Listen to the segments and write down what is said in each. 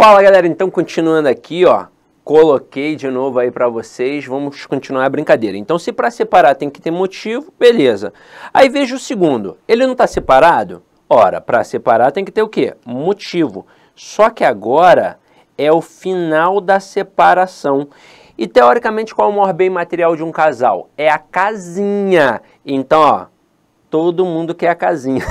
Fala galera, então continuando aqui, ó, coloquei de novo aí para vocês, vamos continuar a brincadeira. Então se para separar tem que ter motivo, beleza. Aí veja o segundo, ele não está separado? Ora, para separar tem que ter o quê? Motivo. Só que agora é o final da separação. E teoricamente qual é o maior bem material de um casal? É a casinha. Então, ó, todo mundo quer a casinha.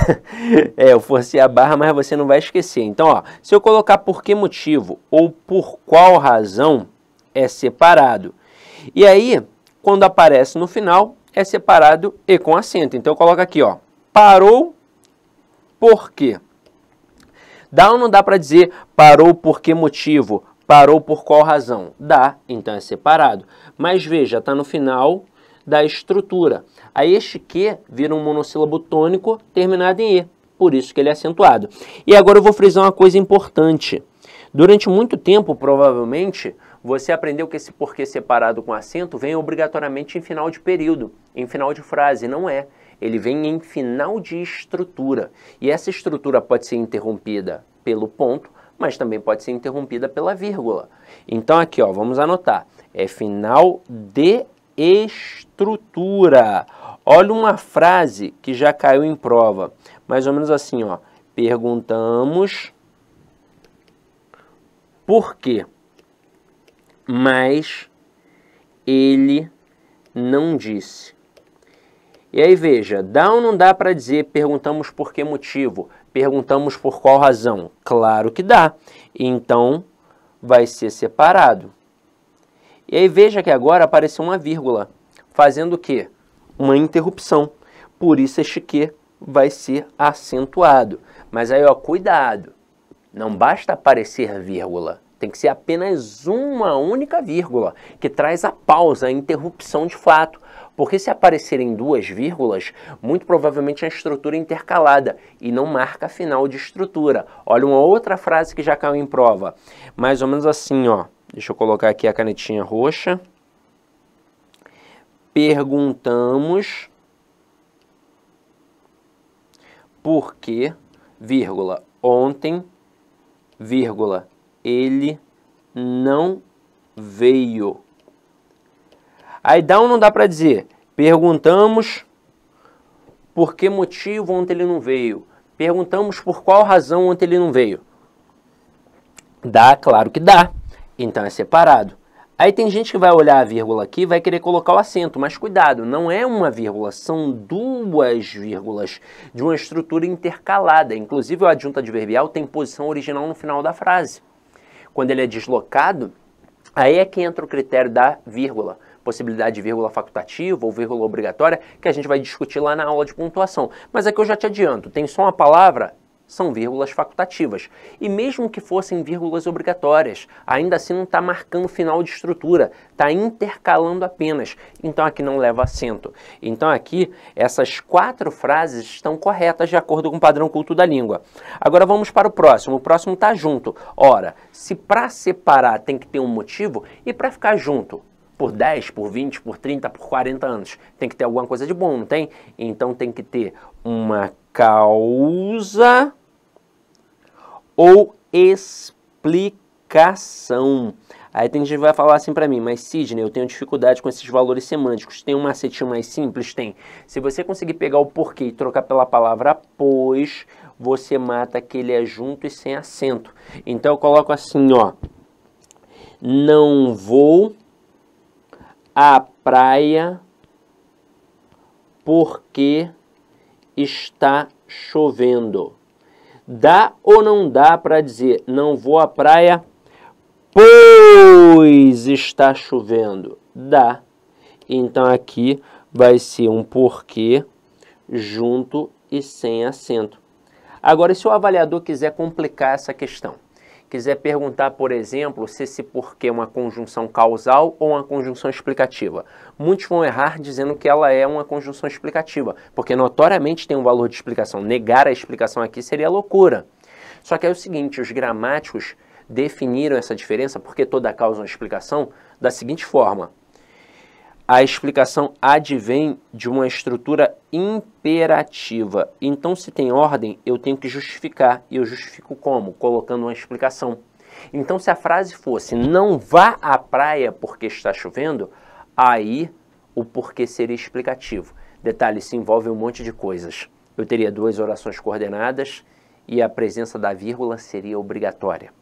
Eu forcei a barra, mas você não vai esquecer. Então, ó, se eu colocar por que motivo ou por qual razão, é separado. E aí, quando aparece no final, é separado e com acento. Então, eu coloco aqui, ó, parou por quê? Dá ou não dá para dizer parou por que motivo? Parou por qual razão? Dá, então é separado. Mas veja, está no final da estrutura. Aí este que vira um monossílabo tônico terminado em E, por isso que ele é acentuado. E agora eu vou frisar uma coisa importante. Durante muito tempo, provavelmente, você aprendeu que esse porquê separado com acento vem obrigatoriamente em final de período, em final de frase. Não é. Ele vem em final de estrutura. E essa estrutura pode ser interrompida pelo ponto, mas também pode ser interrompida pela vírgula. Então aqui, ó, vamos anotar. É final de estrutura. Olha uma frase que já caiu em prova. Mais ou menos assim, ó. Perguntamos por quê, mas ele não disse. E aí veja, dá ou não dá para dizer perguntamos por que motivo? Perguntamos por qual razão? Claro que dá. Então, vai ser separado. E aí veja que agora apareceu uma vírgula, fazendo o quê? Uma interrupção. Por isso este que vai ser acentuado. Mas aí, ó, cuidado. Não basta aparecer vírgula. Tem que ser apenas uma única vírgula, que traz a pausa, a interrupção de fato. Porque se aparecerem duas vírgulas, muito provavelmente é a estrutura intercalada e não marca final de estrutura. Olha uma outra frase que já caiu em prova. Mais ou menos assim, ó. Deixa eu colocar aqui a canetinha roxa. Perguntamos por que, vírgula, ontem, vírgula, ele não veio. Aí dá ou não dá para dizer? Perguntamos por que motivo ontem ele não veio. Perguntamos por qual razão ontem ele não veio. Dá, claro que dá. Então é separado. Aí tem gente que vai olhar a vírgula aqui e vai querer colocar o acento, mas cuidado, não é uma vírgula, são duas vírgulas de uma estrutura intercalada. Inclusive o adjunto adverbial tem posição original no final da frase. Quando ele é deslocado, aí é que entra o critério da vírgula. Possibilidade de vírgula facultativa ou vírgula obrigatória, que a gente vai discutir lá na aula de pontuação. Mas aqui eu já te adianto, tem só uma palavra, são vírgulas facultativas. E mesmo que fossem vírgulas obrigatórias, ainda assim não está marcando final de estrutura, está intercalando apenas. Então aqui não leva acento. Então aqui, essas 4 frases estão corretas de acordo com o padrão culto da língua. Agora vamos para o próximo. O próximo está junto. Ora, se para separar tem que ter um motivo, e para ficar junto? Por 10, por 20, por 30, por 40 anos. Tem que ter alguma coisa de bom, não tem? Então tem que ter uma causa ou explicação. Aí tem gente que vai falar assim para mim, mas Sidney, eu tenho dificuldade com esses valores semânticos. Tem um macetinho mais simples? Tem. Se você conseguir pegar o porquê e trocar pela palavra pois, você mata aquele é junto e sem acento. Então eu coloco assim, ó. Não vou à praia porque está chovendo. Dá ou não dá para dizer não vou à praia pois está chovendo? Dá. Então aqui vai ser um porquê junto e sem acento. Agora, se o avaliador quiser complicar essa questão, quiser perguntar, por exemplo, se esse porquê é uma conjunção causal ou uma conjunção explicativa. Muitos vão errar dizendo que ela é uma conjunção explicativa, porque notoriamente tem um valor de explicação. Negar a explicação aqui seria loucura. Só que é o seguinte, os gramáticos definiram essa diferença, porque toda causa é uma explicação, da seguinte forma. A explicação advém de uma estrutura imperativa. Então, se tem ordem, eu tenho que justificar. E eu justifico como? Colocando uma explicação. Então, se a frase fosse não vá à praia porque está chovendo, aí o porquê seria explicativo. Detalhe, isso envolve um monte de coisas. Eu teria duas orações coordenadas e a presença da vírgula seria obrigatória.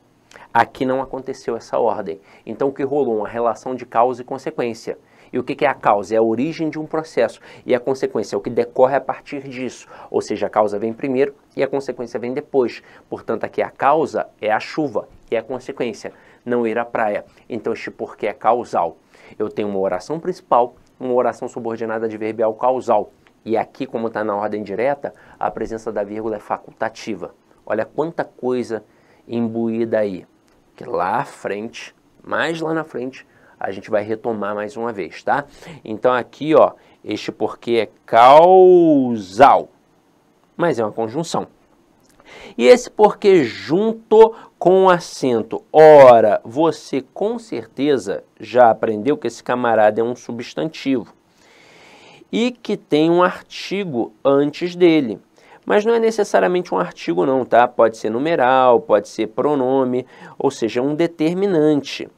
Aqui não aconteceu essa ordem. Então, o que rolou? Uma relação de causa e consequência. E o que é a causa? É a origem de um processo. E a consequência é o que decorre a partir disso. Ou seja, a causa vem primeiro e a consequência vem depois. Portanto, aqui a causa é a chuva e a consequência não ir à praia. Então, este porquê é causal. Eu tenho uma oração principal, uma oração subordinada adverbial causal. E aqui, como está na ordem direta, a presença da vírgula é facultativa. Olha quanta coisa imbuída aí. Que lá à frente, mais lá na frente, a gente vai retomar mais uma vez, tá? Então aqui, ó, este porquê é causal, mas é uma conjunção. E esse porquê junto com acento. Ora, você com certeza já aprendeu que esse camarada é um substantivo e que tem um artigo antes dele. Mas não é necessariamente um artigo não, tá? Pode ser numeral, pode ser pronome, ou seja, um determinante.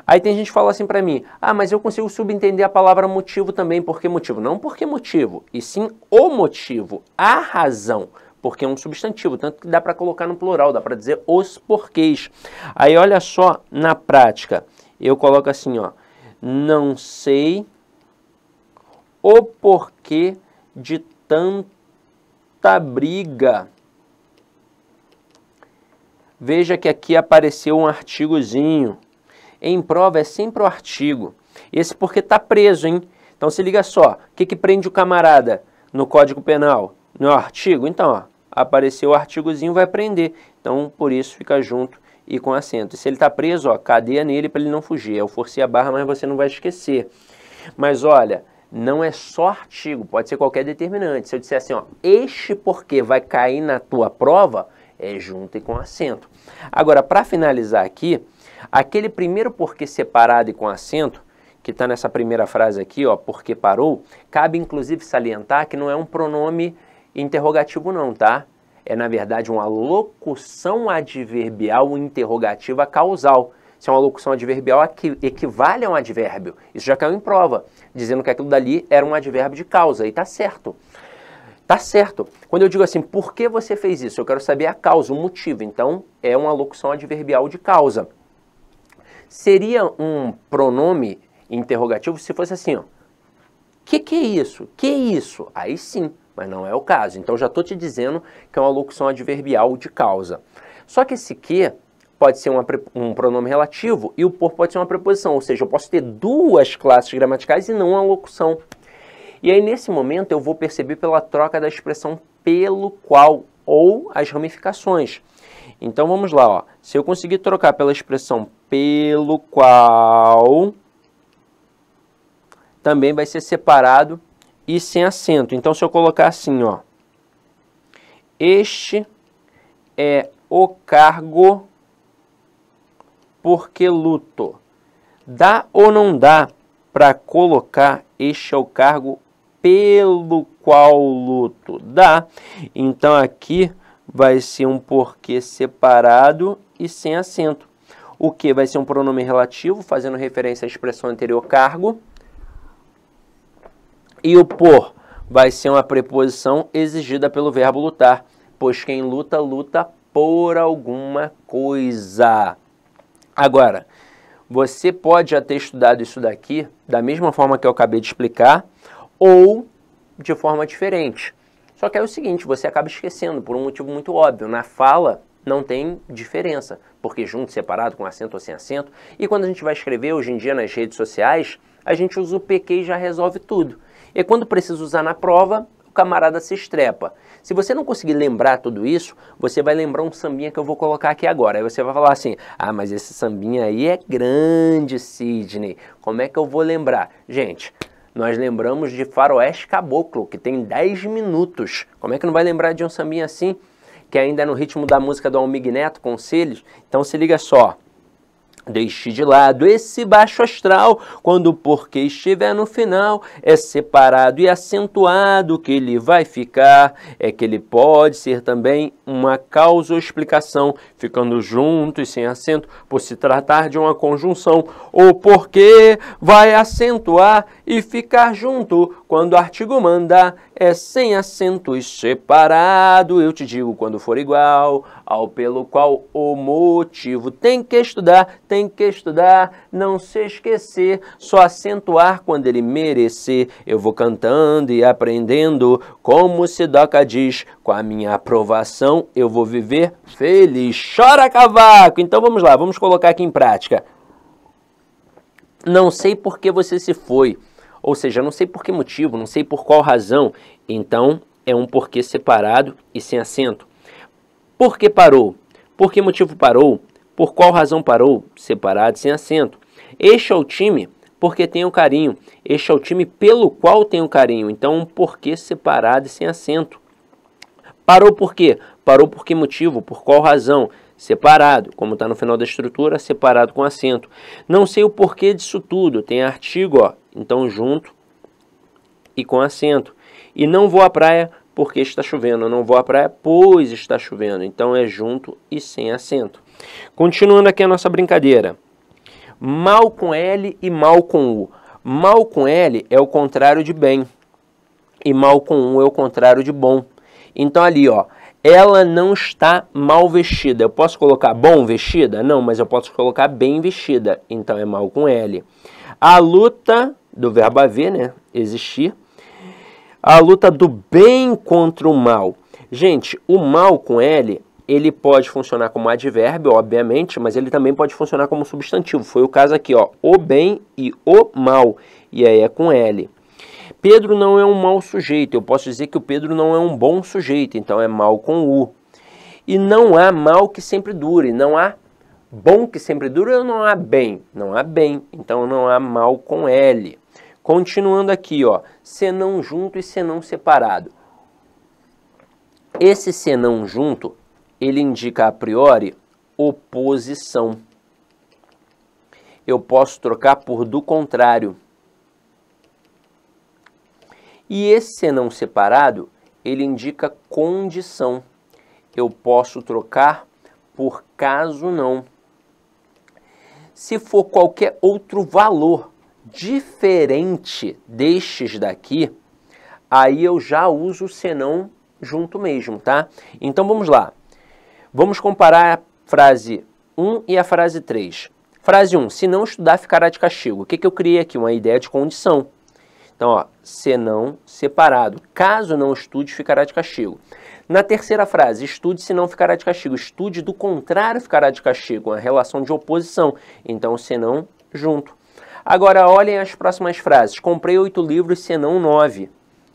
Aí tem gente que fala assim para mim, mas eu consigo subentender a palavra motivo também. Por que motivo? Não porque motivo, e sim o motivo, a razão, porque é um substantivo, tanto que dá para colocar no plural, dá para dizer os porquês. Aí olha só, na prática, eu coloco assim, ó, não sei o porquê de tanta briga. Veja que aqui apareceu um artigozinho. Em prova é sempre o artigo. Esse porquê está preso, hein? Então se liga só. O que prende o camarada no Código Penal? No artigo? Então, ó, apareceu o artigozinho, vai prender. Então, por isso, fica junto e com acento. E se ele está preso, ó, cadeia nele para ele não fugir. Eu forcei a barra, mas você não vai esquecer. Mas olha, não é só artigo, pode ser qualquer determinante. Se eu disser assim, ó, este porquê vai cair na tua prova, é junto e com acento. Agora, para finalizar aqui, aquele primeiro porquê separado e com acento, que está nessa primeira frase aqui, ó, porque parou, cabe inclusive salientar que não é um pronome interrogativo não, tá? É, na verdade, uma locução adverbial interrogativa causal. Se é uma locução adverbial, equivale a um advérbio. Isso já caiu em prova, dizendo que aquilo dali era um advérbio de causa, e tá certo. Tá certo. Quando eu digo assim, por que você fez isso? Eu quero saber a causa, o motivo. Então, é uma locução adverbial de causa. Seria um pronome interrogativo se fosse assim, ó. Que é isso? Que é isso? Aí sim, mas não é o caso. Então, já estou te dizendo que é uma locução adverbial de causa. Só que esse que pode ser um pronome relativo e o por pode ser uma preposição. Ou seja, eu posso ter duas classes gramaticais e não uma locução. E aí, nesse momento, eu vou perceber pela troca da expressão pelo qual ou as ramificações. Então, vamos lá, ó. Se eu conseguir trocar pela expressão pelo qual, também vai ser separado e sem acento. Então, se eu colocar assim, ó, este é o cargo porque luto. Dá ou não dá para colocar este é o cargo pelo qual luto? Dá. Então, aqui vai ser um porquê separado e sem acento. O que vai ser um pronome relativo, fazendo referência à expressão anterior, cargo. E o por vai ser uma preposição exigida pelo verbo lutar, pois quem luta, luta por alguma coisa. Agora, você pode já ter estudado isso daqui da mesma forma que eu acabei de explicar, ou de forma diferente. Só que é o seguinte, você acaba esquecendo por um motivo muito óbvio. Na fala não tem diferença, porque junto, separado, com acento ou sem acento. E quando a gente vai escrever hoje em dia nas redes sociais, a gente usa o PQ e já resolve tudo. E quando precisa usar na prova, o camarada se estrepa. Se você não conseguir lembrar tudo isso, você vai lembrar um sambinha que eu vou colocar aqui agora. Aí você vai falar assim, mas esse sambinha aí é grande, Sidney. Como é que eu vou lembrar? Gente, nós lembramos de Faroeste Caboclo, que tem 10 minutos. Como é que não vai lembrar de um sambinha assim, que ainda é no ritmo da música do Almig Neto, Conselhos? Então se liga só. Deixe de lado esse baixo astral, quando o porquê estiver no final, é separado e acentuado que ele vai ficar, é que ele pode ser também uma causa ou explicação, ficando junto e sem acento, por se tratar de uma conjunção. O porquê vai acentuar e ficar junto, quando o artigo manda, é sem acento e separado. Eu te digo quando for igual ao pelo qual o motivo. Tem que estudar, não se esquecer, só acentuar quando ele merecer. Eu vou cantando e aprendendo, como Sidoca diz, com a minha aprovação eu vou viver feliz. Chora, cavaco! Então vamos lá, vamos colocar aqui em prática. Não sei por que você se foi, ou seja, não sei por que motivo, não sei por qual razão. Então é um porquê separado e sem acento. Por que parou? Por que motivo parou? Por qual razão parou? Separado e sem acento. Este é o time porque tenho carinho. Este é o time pelo qual tenho carinho. Então, um porquê separado e sem acento. Parou por quê? Parou por que motivo? Por qual razão? Separado, como está no final da estrutura, separado com acento. Não sei o porquê disso tudo. Tem artigo, ó, então junto e com acento. E não vou à praia porque está chovendo. Eu não vou à praia, pois está chovendo. Então é junto e sem acento. Continuando aqui a nossa brincadeira. Mal com L e mal com U. Mal com L é o contrário de bem. E mal com U é o contrário de bom. Então ali, ó, ela não está mal vestida. Eu posso colocar bom vestida? Não, mas eu posso colocar bem vestida. Então é mal com L. A luta, do verbo haver, né? Existir. A luta do bem contra o mal. Gente, o mal com L, ele pode funcionar como advérbio, obviamente, mas ele também pode funcionar como substantivo. Foi o caso aqui, ó, o bem e o mal. E aí é com L. Pedro não é um mau sujeito. Eu posso dizer que o Pedro não é um bom sujeito, então é mal com U. E não há mal que sempre dure. Não há bom que sempre dure ou não há bem? Não há bem, então não há mal com L. Continuando aqui, ó, senão junto e senão separado. Esse senão junto, ele indica a priori oposição. Eu posso trocar por do contrário. E esse senão separado, ele indica condição. Eu posso trocar por caso não. Se for qualquer outro valor diferente destes daqui, aí eu já uso o senão junto mesmo, tá? Então vamos lá. Vamos comparar a frase 1 e a frase 3. Frase 1, se não estudar ficará de castigo. O que eu criei aqui? Uma ideia de condição. Então, ó, senão separado. Caso não estude, ficará de castigo. Na terceira frase, estude se não ficará de castigo. Estude do contrário ficará de castigo. Uma relação de oposição. Então, senão junto. Agora, olhem as próximas frases. Comprei 8 livros, senão 9.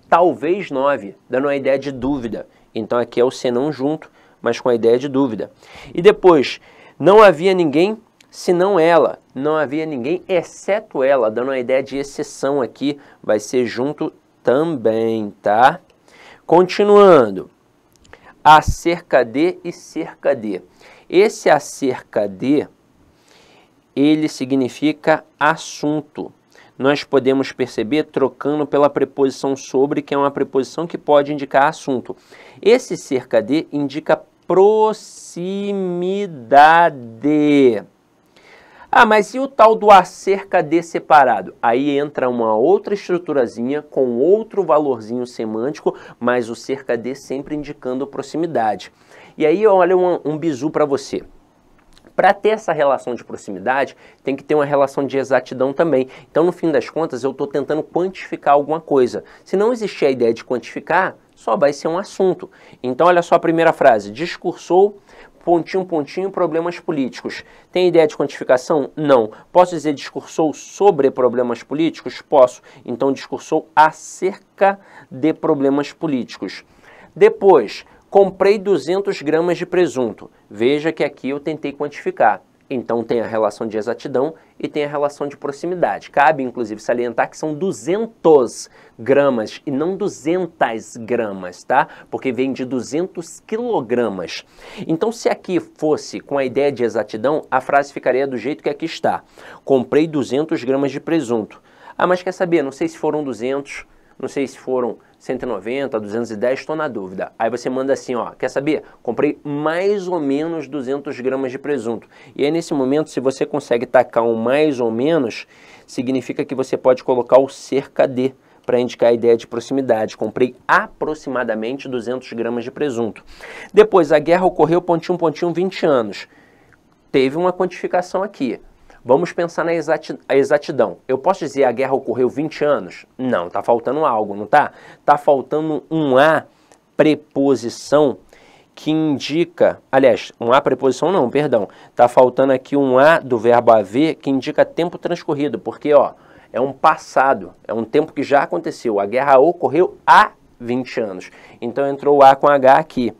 Talvez 9, dando uma ideia de dúvida. Então, aqui é o senão junto, mas com a ideia de dúvida. E depois, não havia ninguém senão ela. Não havia ninguém exceto ela, dando uma ideia de exceção aqui. Vai ser junto também, tá? Continuando. Acerca de e cerca de. Esse acerca de, ele significa assunto. Nós podemos perceber trocando pela preposição sobre, que é uma preposição que pode indicar assunto. Esse cerca de indica proximidade. Ah, mas e o tal do acerca de separado? Aí entra uma outra estruturazinha com outro valorzinho semântico, mas o cerca de sempre indicando proximidade. E aí olha um bizu para você. Para ter essa relação de proximidade, tem que ter uma relação de exatidão também. Então, no fim das contas, eu estou tentando quantificar alguma coisa. Se não existir a ideia de quantificar, só vai ser um assunto. Então, olha só a primeira frase. Discursou, pontinho, pontinho, problemas políticos. Tem ideia de quantificação? Não. Posso dizer discursou sobre problemas políticos? Posso. Então, discursou acerca de problemas políticos. Depois, comprei 200 gramas de presunto. Veja que aqui eu tentei quantificar. Então tem a relação de exatidão e tem a relação de proximidade. Cabe, inclusive, salientar que são 200 gramas e não 200 gramas, tá? Porque vem de 200 quilogramas. Então, se aqui fosse com a ideia de exatidão, a frase ficaria do jeito que aqui está. Comprei 200 gramas de presunto. Ah, mas quer saber? Não sei se foram 200 não sei se foram 190, 210, estou na dúvida. Aí você manda assim, ó, quer saber? Comprei mais ou menos 200 gramas de presunto. E aí nesse momento, se você consegue tacar um mais ou menos, significa que você pode colocar o cerca de, para indicar a ideia de proximidade. Comprei aproximadamente 200 gramas de presunto. Depois, a guerra ocorreu, pontinho, 20 anos. Teve uma quantificação aqui. Vamos pensar na exatidão. Eu posso dizer a guerra ocorreu 20 anos? Não, está faltando algo, não está? Está faltando um A preposição que indica, aliás, um A preposição não, perdão. Está faltando aqui um A do verbo haver que indica tempo transcorrido, porque, ó, é um passado, é um tempo que já aconteceu. A guerra ocorreu há 20 anos. Então entrou o A com H aqui.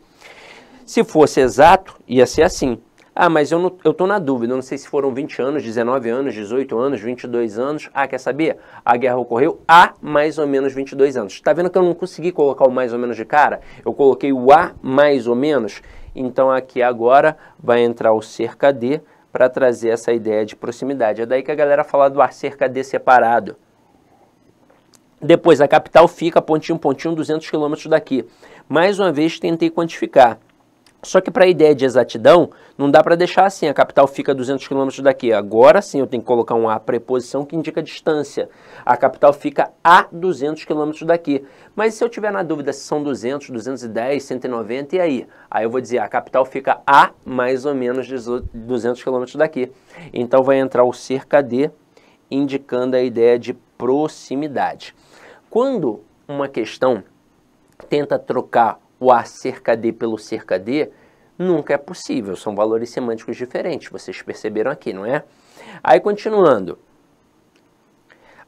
Se fosse exato, ia ser assim. Ah, mas eu estou na dúvida, eu não sei se foram 20 anos, 19 anos, 18 anos, 22 anos. Ah, quer saber? A guerra ocorreu há mais ou menos 22 anos. Está vendo que eu não consegui colocar o mais ou menos de cara? Eu coloquei o há mais ou menos. Então aqui agora vai entrar o cerca de para trazer essa ideia de proximidade. É daí que a galera fala do cerca de separado. Depois a capital fica, pontinho, 200 quilômetros daqui. Mais uma vez tentei quantificar. Só que para a ideia de exatidão, não dá para deixar assim, a capital fica a 200 km daqui. Agora sim eu tenho que colocar um A preposição que indica distância. A capital fica a 200 km daqui. Mas se eu tiver na dúvida se são 200, 210, 190, e aí? Aí eu vou dizer, a capital fica a mais ou menos 200 km daqui. Então vai entrar o cerca de, indicando a ideia de proximidade. Quando uma questão tenta trocar o A cerca de pelo cerca de, nunca é possível, são valores semânticos diferentes, vocês perceberam aqui, não é? Aí continuando,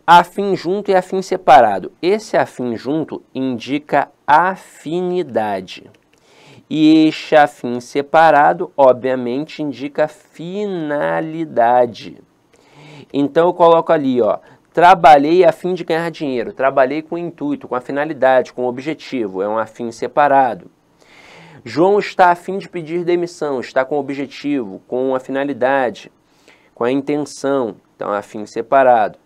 afim junto e afim separado. Esse afim junto indica afinidade. E este afim separado, obviamente, indica finalidade. Então eu coloco ali, ó, trabalhei a fim de ganhar dinheiro, trabalhei com intuito, com a finalidade, com o objetivo, é um afim separado. João está a fim de pedir demissão, está com o objetivo, com a finalidade, com a intenção, então é afim separado.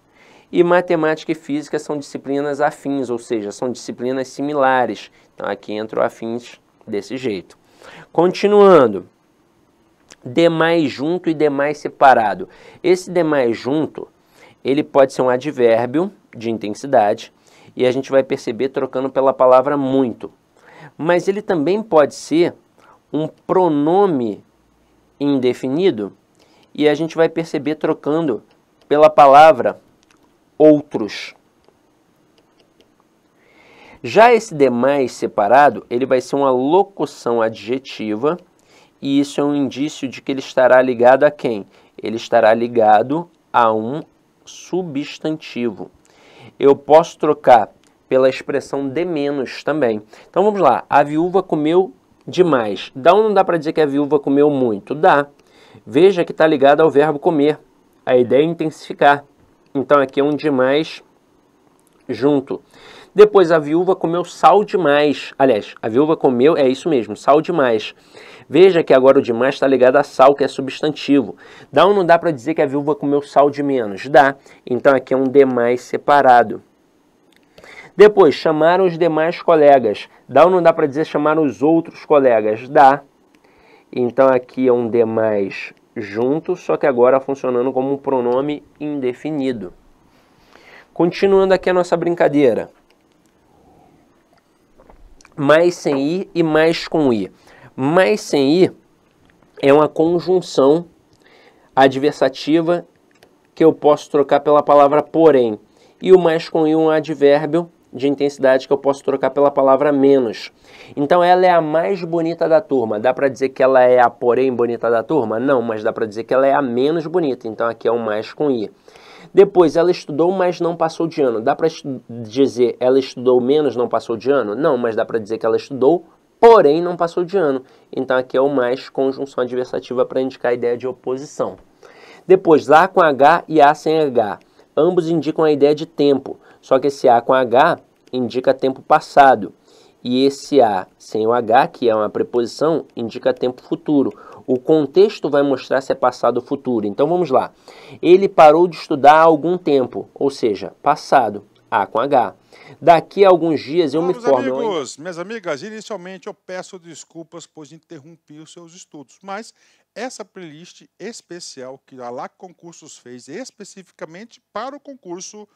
E matemática e física são disciplinas afins, ou seja, são disciplinas similares. Então aqui entra o afins desse jeito. Continuando, demais junto e demais separado. Esse demais junto, ele pode ser um advérbio de intensidade e a gente vai perceber trocando pela palavra muito. Mas ele também pode ser um pronome indefinido e a gente vai perceber trocando pela palavra outros. Já esse demais separado, ele vai ser uma locução adjetiva e isso é um indício de que ele estará ligado a quem? Ele estará ligado a um substantivo. Eu posso trocar pela expressão de menos também. Então vamos lá, a viúva comeu demais. Dá ou não dá para dizer que a viúva comeu muito? Dá. Veja que está ligado ao verbo comer. A ideia é intensificar. Então aqui é um demais junto. Depois a viúva comeu sal demais. Aliás, a viúva comeu, é isso mesmo, sal demais. Veja que agora o demais está ligado a sal, que é substantivo. Dá ou não dá para dizer que a viúva comeu sal de menos? Dá. Então aqui é um demais separado. Depois, chamaram os demais colegas. Dá ou não dá para dizer chamar os outros colegas? Dá. Então aqui é um demais junto, só que agora funcionando como um pronome indefinido. Continuando aqui a nossa brincadeira. Mais sem i e mais com i. Mais sem i é uma conjunção adversativa que eu posso trocar pela palavra porém. E o mais com i é um advérbio de intensidade que eu posso trocar pela palavra menos. Então ela é a mais bonita da turma. Dá para dizer que ela é a porém bonita da turma? Não, mas dá para dizer que ela é a menos bonita. Então aqui é o mais com i. Depois, ela estudou, mas não passou de ano. Dá para dizer ela estudou menos, não passou de ano? Não, mas dá para dizer que ela estudou, porém não passou de ano. Então aqui é o mais conjunção adversativa para indicar a ideia de oposição. Depois, A com H e A sem H. Ambos indicam a ideia de tempo, só que esse A com H indica tempo passado. E esse A sem o H, que é uma preposição, indica tempo futuro. O contexto vai mostrar se é passado ou futuro. Então vamos lá. Ele parou de estudar há algum tempo, ou seja, passado, A com H. Daqui a alguns dias eu me Meus formo. amigos, minhas amigas, inicialmente eu peço desculpas pois interrompi os seus estudos, mas essa playlist especial que a LAC Concursos fez especificamente para o concurso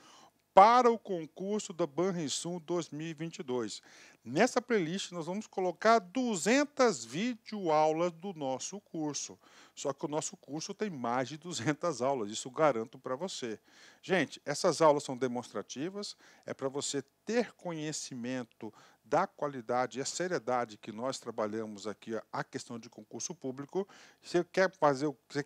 da Banrisul 2022. Nessa playlist nós vamos colocar 200 videoaulas do nosso curso. Só que o nosso curso tem mais de 200 aulas, isso garanto para você. Gente, essas aulas são demonstrativas, é para você ter conhecimento da qualidade e a seriedade que nós trabalhamos aqui a questão de concurso público. Você quer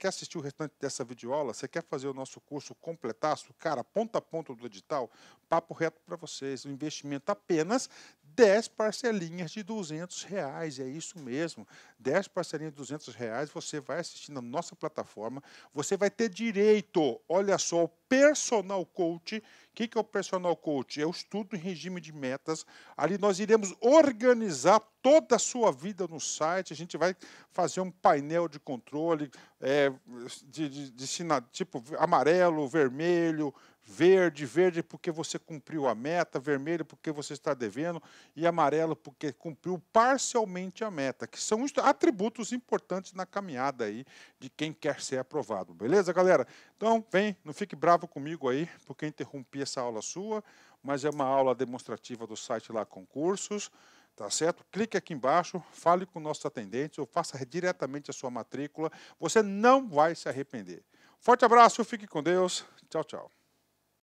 assistir o restante dessa videoaula? Você quer fazer o nosso curso completaço? Cara, ponta a ponta do edital, papo reto para vocês, um investimento apenas 10 parcelinhas de R$ 200, é isso mesmo, 10 parcelinhas de R$ 200, você vai assistir na nossa plataforma, você vai ter direito, olha só, o personal coach. O que é o personal coach? É o estudo em regime de metas. Ali nós iremos organizar toda a sua vida no site, a gente vai fazer um painel de controle tipo amarelo, vermelho, verde porque você cumpriu a meta, vermelho porque você está devendo e amarelo porque cumpriu parcialmente a meta, que são atributos importantes na caminhada aí de quem quer ser aprovado, beleza, galera? Então, vem, não fique bravo comigo aí, porque interrompi essa aula sua, mas é uma aula demonstrativa do site lá Concursos, tá certo? Clique aqui embaixo, fale com nossos atendentes ou faça diretamente a sua matrícula, você não vai se arrepender. Forte abraço, fique com Deus, tchau, tchau.